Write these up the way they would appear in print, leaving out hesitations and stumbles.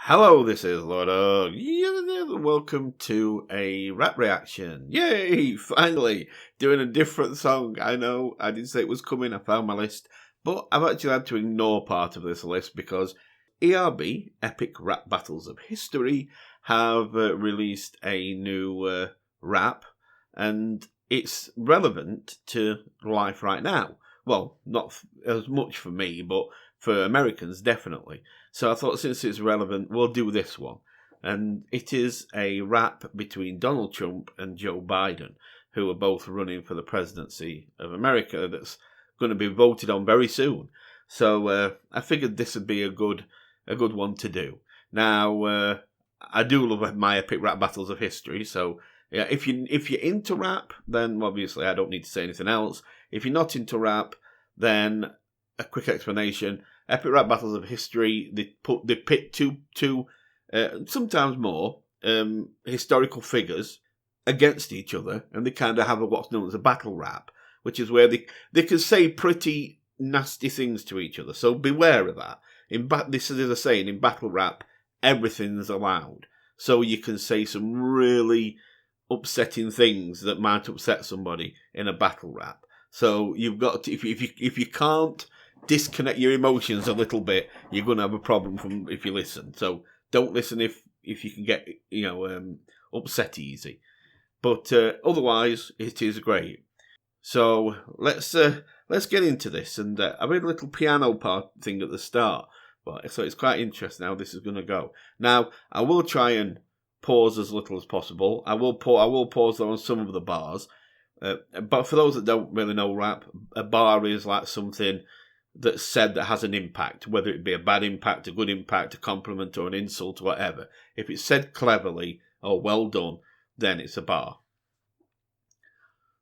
Hello, this is LordUg. Welcome to a rap reaction. Yay! Finally, doing a different song. I know, I did say it was coming, I found my list, but I've actually had to ignore part of this list because ERB, Epic Rap Battles of History, have released a new rap, and it's relevant to life right now. Well, not as much for me, but for Americans, definitely. So I thought since it's relevant, we'll do this one. And it is a rap between Donald Trump and Joe Biden, who are both running for the presidency of America that's going to be voted on very soon. So I figured this would be a good one to do. Now, I do love my epic rap battles of history, so yeah, if you're into rap, then obviously I don't need to say anything else. If you're not into rap, then a quick explanation. Epic Rap Battles of History, they pit two sometimes more, historical figures against each other, and they kind of have what's known as a battle rap, which is where they can say pretty nasty things to each other. So beware of that. This is a saying, in battle rap, everything's allowed. So you can say some really upsetting things that might upset somebody in a battle rap. So you've got to, if you can't disconnect your emotions a little bit, you're going to have a problem if you listen. So don't listen if you can get upset easy. But otherwise, it is great. So let's get into this. And I made a little piano part thing at the start, so it's quite interesting how this is going to go. Now I will try and pause as little as possible. I will pause on some of the bars. But for those that don't really know rap, a bar is like something that's said that has an impact, whether it be a bad impact, a good impact, a compliment or an insult, whatever. If it's said cleverly or well done, then it's a bar.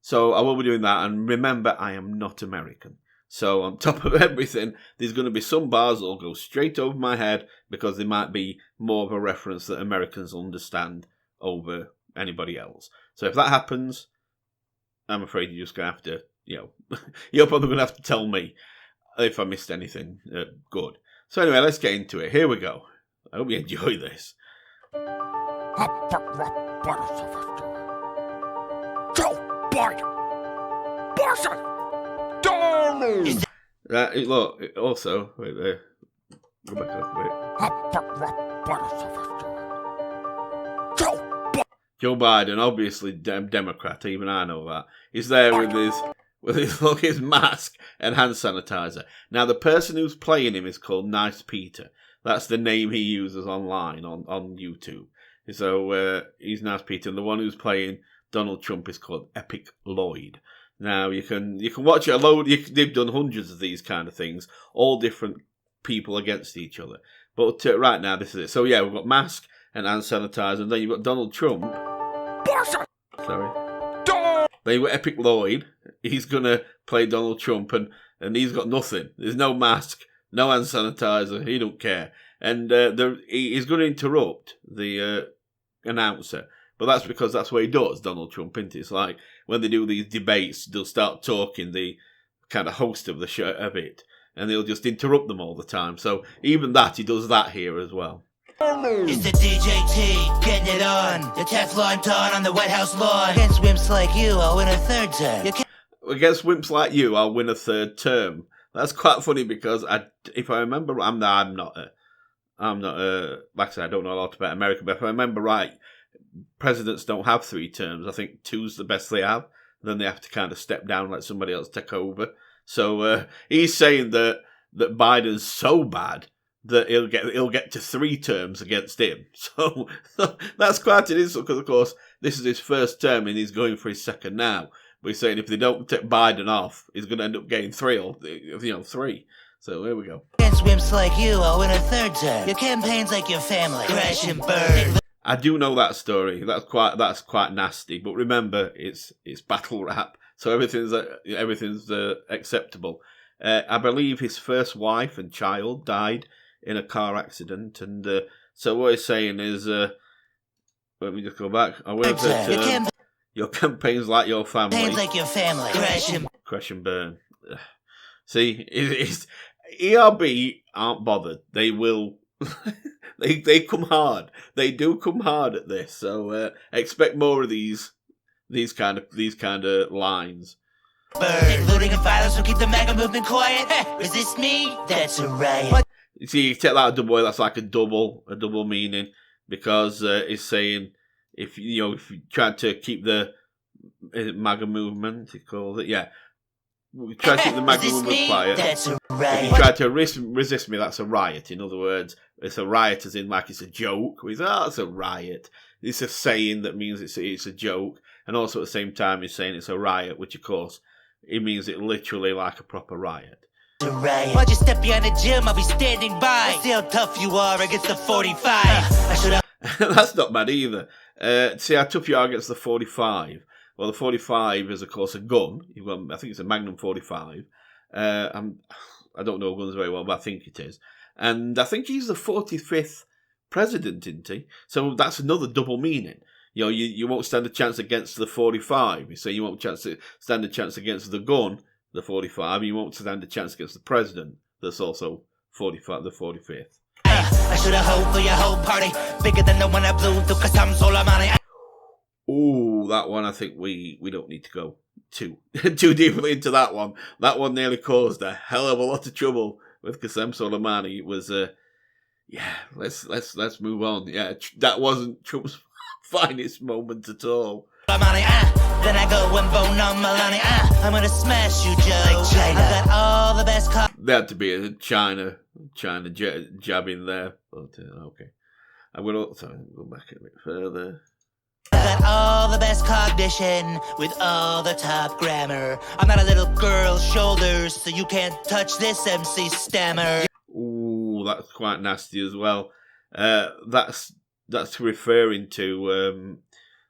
So I will be doing that, and remember, I am not American. So on top of everything, there's going to be some bars that will go straight over my head because they might be more of a reference that Americans understand over anybody else. So if that happens, I'm afraid you're just going to have to, you're probably going to have to tell me if I missed anything good. So anyway, let's get into it. Here we go. I hope you enjoy this. Joe Biden! Biden! Look, also, wait there. Go back a bit. Joe Biden, obviously Democrat, even I know that. He's there with his mask and hand sanitizer. Now, the person who's playing him is called Nice Peter. That's the name he uses online on YouTube. So he's Nice Peter, and the one who's playing Donald Trump is called Epic Lloyd. Now you can watch it a load. They've done hundreds of these kind of things, all different people against each other. But right now, this is it. So yeah, we've got mask and hand sanitizer, and then you've got Donald Trump. Sorry. Then you've got Epic Lloyd. He's going to play Donald Trump, and he's got nothing. There's no mask, no hand sanitizer. He don't care. And he's going to interrupt the announcer. But that's because that's what he does, Donald Trump, isn't it? It's like when they do these debates, they'll start talking, the kind of host of the show of it, and they'll just interrupt them all the time. So even that, he does that here as well. It's the DJT, getting it on. The Teflon Don on the White House lawn. Against wimps like you, I'll win a third term. Against wimps like you, I'll win a third term. That's quite funny because if I remember, I'm not like I said, I don't know a lot about America, but if I remember right, presidents don't have 3 terms. I think 2's the best they have. Then they have to kind of step down and let somebody else take over. So he's saying that Biden's so bad that he'll get to 3 terms against him. So that's quite an insult because, of course, this is his first term and he's going for his second now. But he's saying if they don't take Biden off, he's going to end up getting 3. So here we go. Against wimps like you, I'll win a third term. Your campaign's like your family. Crash and burn. I do know that story. That's quite nasty. But remember, it's battle rap, so everything's acceptable. I believe his first wife and child died in a car accident, and so what he's saying is, let me just go back. Your campaign's like your family. Campaign's like your family. Crash and burn. See, ERB aren't bothered. They will They come hard. They do come hard at this. So expect more of these kind of lines. Looting and violence will keep the MAGA movement quiet. Resist me? That's a riot. You see, you take that double way, that's like a double meaning, because it's saying if you try to keep the MAGA movement, he calls it, we try to keep the MAGA movement quiet. That's a riot. If you try to resist me, that's a riot. In other words, it's a riot as in like it's a joke. We say, it's a riot. It's a saying that means it's a joke, and also at the same time he's saying it's a riot, which of course it means it literally like a proper riot. Why'd you step behind the gym? I'll be standing by. See how tough you are against the 45. I should have. That's not bad either. See how tough you are against the 45. Well, the 45 is, of course, a gun. I think it's a Magnum 45. I don't know guns very well, but I think it is. And I think he's the 45th president, isn't he? So that's another double meaning. You won't stand a chance against the 45. You say you won't stand a chance against the gun, the 45. You won't stand a chance against the president. That's also 45, the 45th. I should have hoped for your whole party. Bigger than the one I blew through cause I'm Soleimani. Ooh, that one I think we don't need to go too deeply into that one. That one nearly caused a hell of a lot of trouble with Qasem Soleimani. It was let's move on. Yeah, that wasn't Trump's finest moment at all. Then I go and bone on Melania. I'm gonna smash you, Joe. Like China. I got all the best There had to be a China jab in there. But, okay. I'm going to go back a bit further. I got all the best cognition with all the top grammar. I'm not a little girl's shoulders, so you can't touch this MC stammer. Ooh, that's quite nasty as well. That's referring to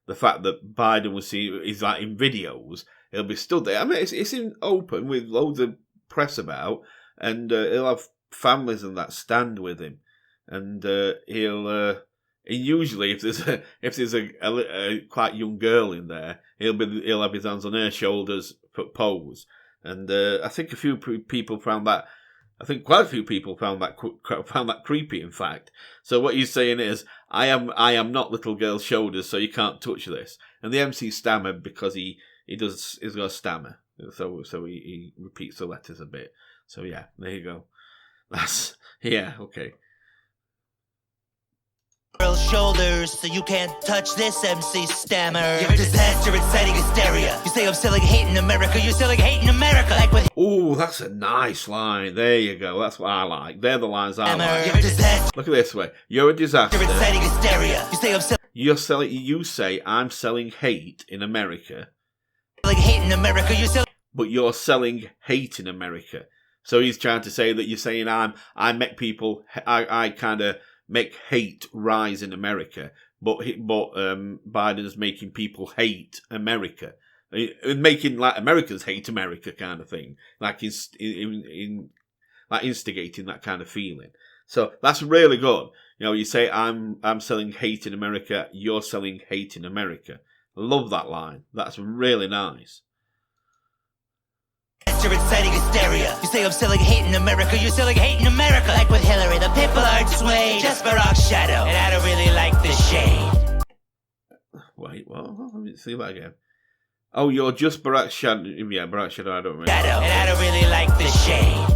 the fact that Biden was seen is like in videos. He'll be stood there. I mean, it's in open with loads of press about, and he'll have families and that stand with him, and he'll usually if there's a quite young girl in there, he'll have his hands on her shoulders for pose, and I think a few people found that. I think quite a few people found that creepy. In fact, so what he's saying is, I am not little girl's shoulders, so you can't touch this. And the MC stammered because he's got a stammer, so he repeats the letters a bit. So yeah, there you go. That's okay. Shoulders, so you can't touch this MC stammer. You're a disaster inciting hysteria. You say I'm selling hate in America, you're selling hate in America. Like with ooh, that's a nice line. There you go. That's what I like. They're the lines I like. You're a disaster. Look at this way. You're a disaster. You're inciting hysteria. You say I'm selling. You say I'm selling hate in America. Like hate in America, but you're selling hate in America. So he's trying to say that you're saying I make people. I kind of make hate rise in America, but Biden's making people hate America, making like Americans hate America kind of thing, like like instigating that kind of feeling. So that's really good. You say I'm selling hate in America, you're selling hate in America. Love that line. That's really nice. You're inciting hysteria. You say I'm selling hate in America, you're selling hate in America. Like with Hillary, the people aren't swayed. Just Barack's shadow, and I don't really like the shade. Wait, well, let me see that again. Oh, you're just Barack's shadow. Yeah, Barack's shadow, I don't remember. Shadow, and I don't really like the shade.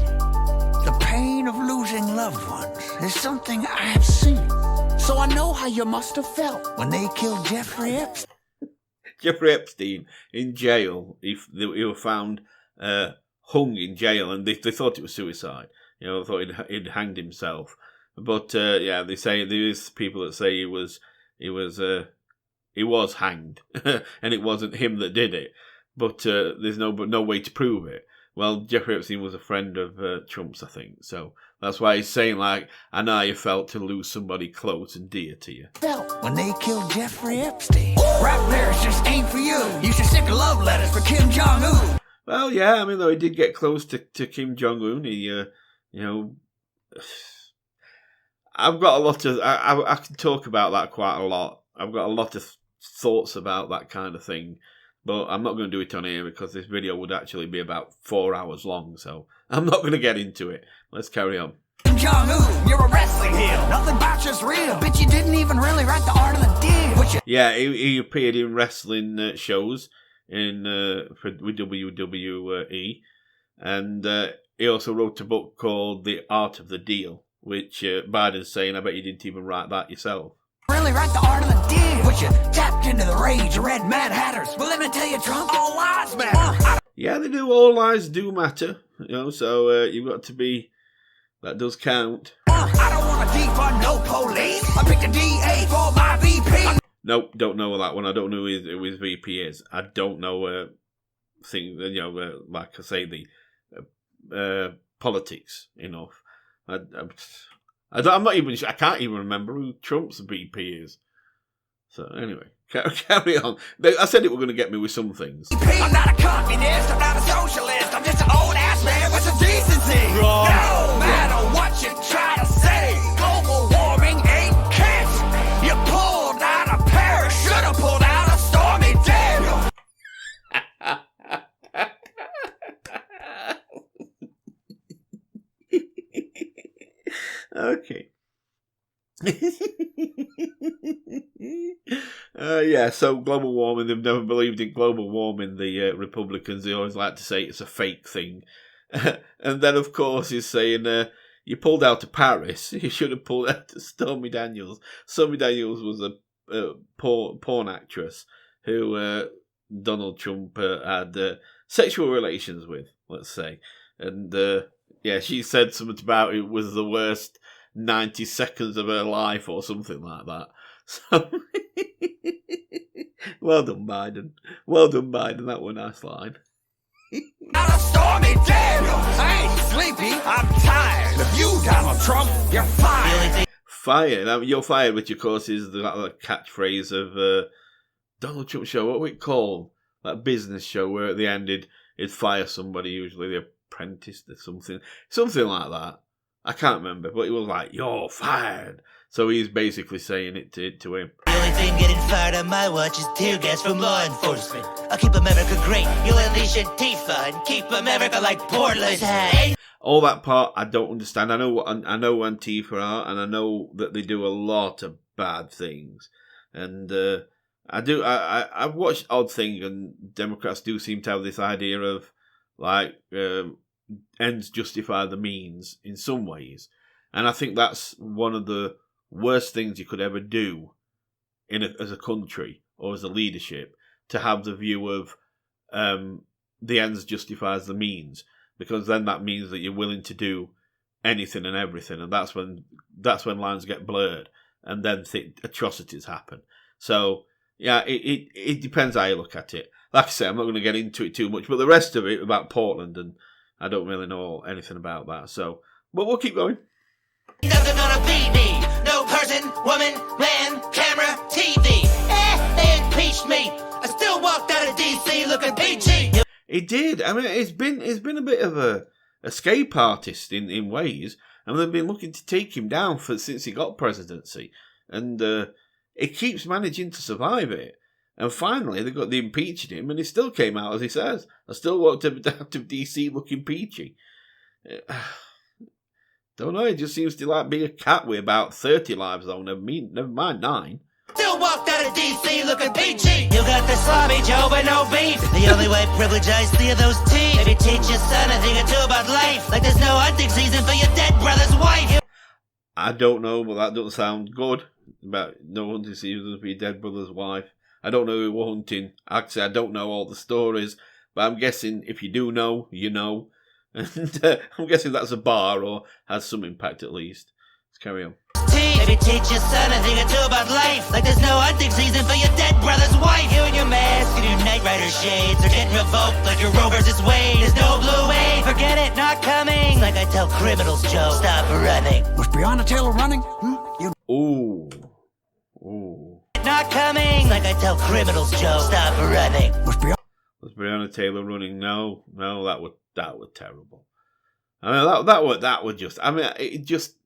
The pain of losing loved ones is something I have seen. So I know how you must have felt when they killed Jeffrey Epstein. Jeffrey Epstein in jail. He was found hung in jail, and they thought it was suicide. They thought he'd hanged himself. But they say there is people that say he was hanged, and it wasn't him that did it. But there's no way to prove it. Well, Jeffrey Epstein was a friend of Trump's, I think. So that's why he's saying, like, I know how you felt to lose somebody close and dear to you. Felt when they killed Jeffrey Epstein. Rap lyrics just ain't for you. You should stick love letters for Kim Jong-un. Well, yeah, I mean, though he did get close to Kim Jong-un, I've got a lot of... I can talk about that quite a lot. I've got a lot of thoughts about that kind of thing, but I'm not going to do it on here because this video would actually be about 4 hours long, so I'm not going to get into it. Let's carry on. Jong-un, you're a wrestling heel. Nothing about you's real. Bitch, you didn't even really write the art of the deal. Yeah, he appeared in wrestling shows with WWE, and he also wrote a book called The Art of the Deal, which Biden's saying, I bet you didn't even write that yourself. Really write the art of the deal. But you tapped into the rage of red Mad Hatters. Well, let me tell you, Trump, all lives matter. Yeah, they do. All lives do matter. So you've got to be... That does count. I don't want to defund no police. I picked a DA for my VP. Nope, don't know that one. I don't know who his VP is. I don't know like I say, the politics enough. I'm not even sure. I can't even remember who Trump's VP is. So anyway, carry on. I said it were going to get me with some things. I'm not a communist. I'm not a socialist. I'm just an old ass man with some decency. Wrong. No matter what you try to say, global warming ain't can't. You pulled out a parachute. Should have pulled out a Stormy Daniels. Okay. Yeah, so global warming, they've never believed in global warming, the Republicans. They always like to say it's a fake thing. And then, of course, he's saying, you pulled out of Paris. You should have pulled out of Stormy Daniels. Stormy Daniels was a porn actress who Donald Trump had sexual relations with, let's say. And, yeah, she said something about it was the worst 90 seconds of her life or something like that. So, well done, Biden. Well done, Biden. That was a nice line. Out of Stormy Daniels. I ain't sleepy. I'm tired. If you, Donald Trump, you're fired. Fired. I mean, you're fired, which of course is the catchphrase of Donald Trump show. What we call that business show where at the end he'd fire somebody, usually the apprentice or something like that. I can't remember, but he was like, "You're fired." So he's basically saying it to him. The only thing getting fired on my watch is tear gas from law enforcement. I'll keep America great. You'll unleash Antifa and keep America like Portland. All that part I don't understand. I know Antifa are, and I know that they do a lot of bad things. And I've watched Odd Thing, and Democrats do seem to have this idea of like ends justify the means in some ways, and I think that's one of the worst things you could ever do as a country or as a leadership, to have the view of the ends justifies the means, because then that means that you're willing to do anything and everything, and that's when lines get blurred, and then atrocities happen. So yeah, it depends how you look at it. Like I say, I'm not going to get into it too much, but the rest of it about Portland, and I don't really know anything about that. So, but we'll keep going. Nothing gonna beat me. No person, woman, man, camera, TV. They impeached me. I still walked out of DC looking peachy. He did. I mean, it's been a bit of a escape artist in ways, and they've been looking to take him down since he got presidency, and he keeps managing to survive it. And finally, they impeached him, and he still came out as he says. I still walked out of DC looking peachy. Don't know. It just seems to like be a cat with about 30 lives though. Never mind 9. Still walked out of DC looking peachy. You got the sloppy Joe but no beef. The only white privilege I see are those teeth. Maybe teach your son a thing or two about life. Like there's no hunting season for your dead brother's wife. I don't know, but that doesn't sound good. About no hunting season for your dead brother's wife. I don't know who we're hunting. Actually, I don't know all the stories, but I'm guessing if you do know, you know. And I'm guessing that's a bar or has some impact at least. Let's carry on. Maybe teach your son a thing or two about life. Like there's no hunting season for your dead brother's wife. You and your mask and your Knight Rider shades are getting revoked like your Roe versus Wade. There's no blue wave. Forget it, not coming. Like I tell criminals, Joe, stop running. Was Breonna Taylor running? Ooh. Not coming. Like I tell criminals, Joe, stop running. Was Breonna Taylor running? No, that was terrible. I mean, that was just. I mean, it just.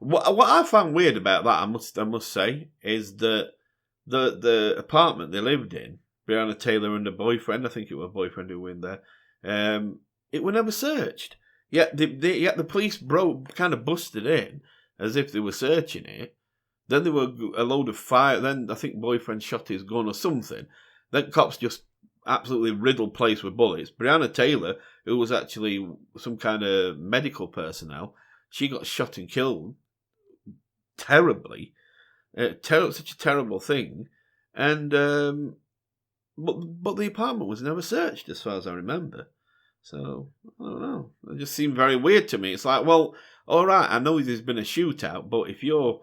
What I found weird about that, I must say, is that the apartment they lived in, Breonna Taylor and her boyfriend, I think it was a boyfriend who went there, it was never searched. Yeah, the police kind of busted in as if they were searching it. Then there were a load of fire. Then I think boyfriend shot his gun or something. Then cops just absolutely riddled place with bullets. Breonna Taylor, who was actually some kind of medical personnel, she got shot and killed terribly. Such a terrible thing. And but the apartment was never searched, as far as I remember. So I don't know. It just seemed very weird to me. It's like, well, all right, I know there's been a shootout, but if you're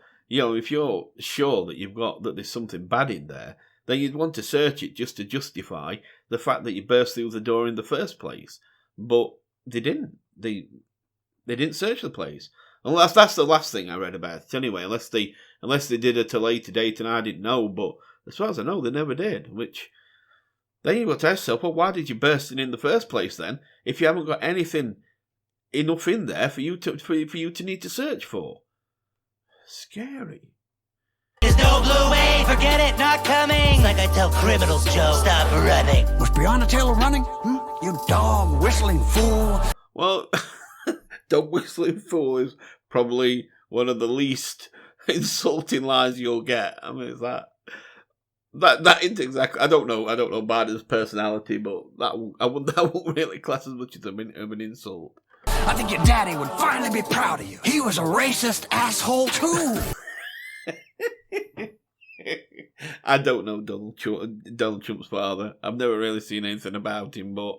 sure that there's something bad in there, then you'd want to search it just to justify the fact that you burst through the door in the first place. But they didn't. They didn't search the place. Unless that's the last thing I read about it anyway. Unless they did it at a later date and I didn't know. But as far as I know, they never did. Which then you've got to ask yourself, well, why did you burst in the first place then? If you haven't got anything enough in there for you to need to search for. Scary. There's no blue wave, forget it, not coming. Like I tell criminals, Joe, stop running. Was Breonna Taylor running? You dog whistling fool. Well, dog whistling fool is probably one of the least insulting lines you'll get. I mean, is that isn't exactly. I don't know Biden's personality, but that won't really class as much as an insult. I think your daddy would finally be proud of you. He was a racist asshole too. I don't know Donald Trump's father. I've never really seen anything about him, but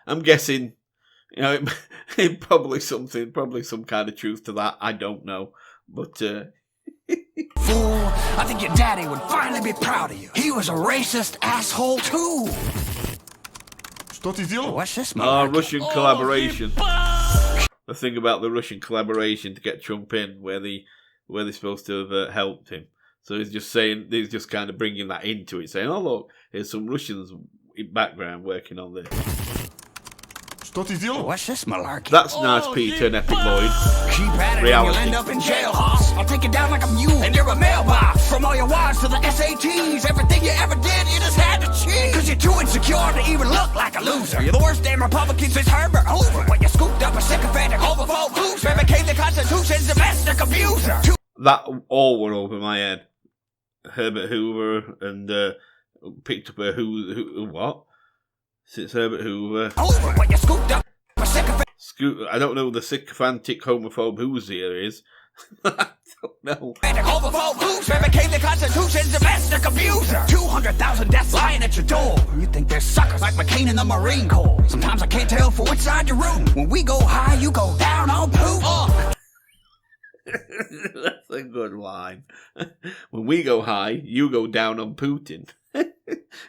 I'm guessing, it probably some kind of truth to that. I don't know, but. Fool, I think your daddy would finally be proud of you. He was a racist asshole too. What's this? Russian collaboration. The thing about the Russian collaboration to get Trump in, where they're supposed to have helped him. So he's just kind of bringing that into it, saying, "Oh look, here's some Russians in background working on this." What's this malarkey? That's nice, Peter and Epic Lloyd. Keep at it and you'll end up in jail, hoss. I'll take it down like a mule and you're a mailbox. From all your wives to the SATs, everything you ever did, you just had to cheat. Cause you're too insecure to even look like a loser. You're the worst damn Republican since Herbert Hoover. When you scooped up a sycophantic homophobe who's became the Constitution's domestic abuser. That all went over my head. Herbert Hoover and picked up a who what? Since Herbert Hoover. When you scooped up a sycophantic. I don't know the sycophantic homophobe who's here is. I don't know. Homophobe who's became the Constitution's domestic abuser. 200,000 deaths lying at your door. You think they're suckers like McCain in the Marine Corps. Sometimes I can't tell for which side you're rooting. When we go high, you go down on poop. That's a good line. When we go high, you go down on Putin.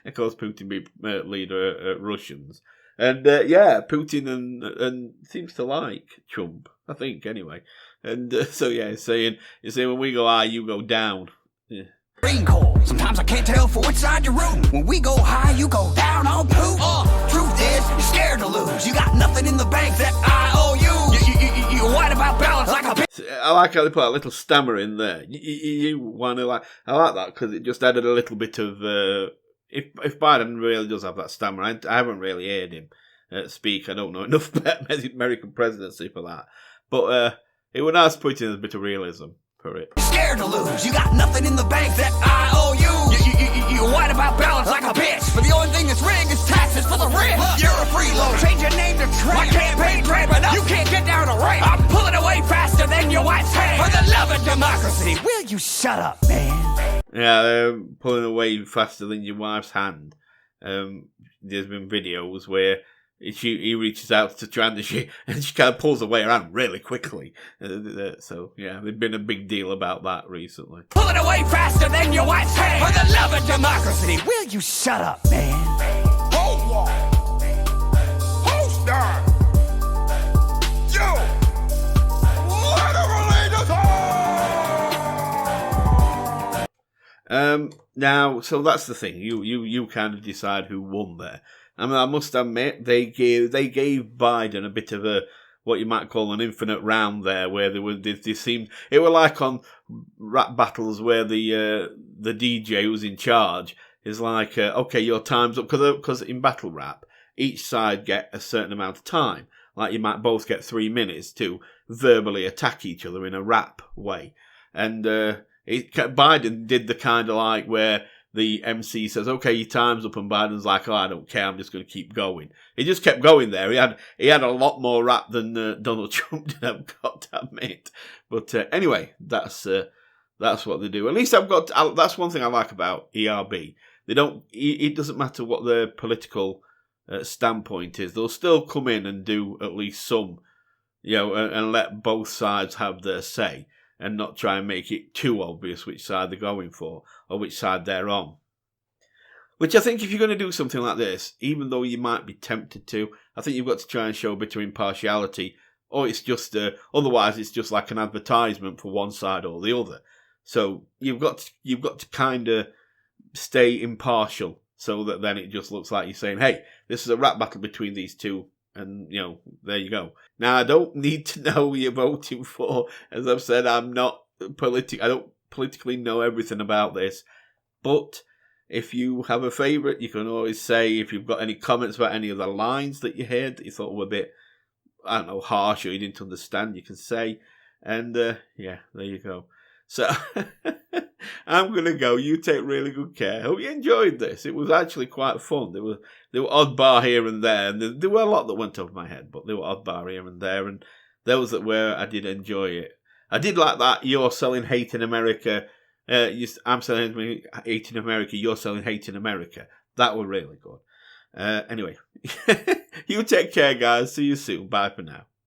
Of course, Putin be leader Russians, and Putin and seems to like Trump. I think anyway, and so he's saying when we go high, you go down. Yeah. Green coal. Sometimes I can't tell for which side you're rooting. When we go high, you go down on poop. Truth is, you're scared to lose. You got nothing in the bank that I owe you. You're white about balance like a bitch. I like how they put a little stammer in there. You want to I like that because it just added a little bit of. If Biden really does have that stammer, I haven't really heard him speak. I don't know enough about American presidency for that. But it would nice to put in a bit of realism for it. You're scared to lose. You got nothing in the bank that I owe you. You're white about balance like a bitch. But the only thing that's rigged is taxes for the rich. You're a freeloader. Change your name to Trump. My campaign cramping up. You can't get down a rape. I'm pulling away faster than your wife's hand. For the love of democracy, will you shut up, man? Yeah, they're pulling away faster than your wife's hand. There's been videos where he reaches out to try and she kind of pulls away around really quickly. So, yeah, there's been a big deal about that recently. Pulling away faster than your wife's hand. For the love of democracy, will you shut up, man? Hold on. Hold on. Yo! Let her lead us. Now, so that's the thing. You kind of decide who won there. I mean, I must admit, they gave Biden a bit of a what you might call an infinite round there, where they seemed it were like on rap battles where the DJ who's in charge is like, okay, your time's up, because in battle rap each side get a certain amount of time. Like you might both get 3 minutes to verbally attack each other in a rap way. And Biden did the kind of like where the MC says, okay, your time's up, and Biden's like, oh, I don't care, I'm just going to keep going. He just kept going there. He had a lot more rap than Donald Trump did, I've got to admit. But anyway, that's what they do. At least that's one thing I like about ERB. It doesn't matter what their political standpoint is. They'll still come in and do at least some, and let both sides have their say, and not try and make it too obvious which side they're going for or which side they're on. Which I think if you're going to do something like this, even though you might be tempted to, I think you've got to try and show a bit of impartiality, or it's just otherwise it's just like an advertisement for one side or the other. So you've got to kind of stay impartial, so that then it just looks like you're saying, hey, this is a rap battle between these two, and, there you go. Now, I don't need to know who you're voting for. As I've said, I don't politically know everything about this. But if you have a favourite, you can always say, if you've got any comments about any of the lines that you heard that you thought were a bit, I don't know, harsh or you didn't understand, you can say. And, yeah, there you go. So, I'm going to go. You take really good care. Hope you enjoyed this. It was actually quite fun. There were odd bar here and there. And there were a lot that went over my head, but there were odd bar here and there. And those that were, I did enjoy it. I did like that. You're selling hate in America. I'm selling hate in America. You're selling hate in America. That was really good. Anyway, you take care, guys. See you soon. Bye for now.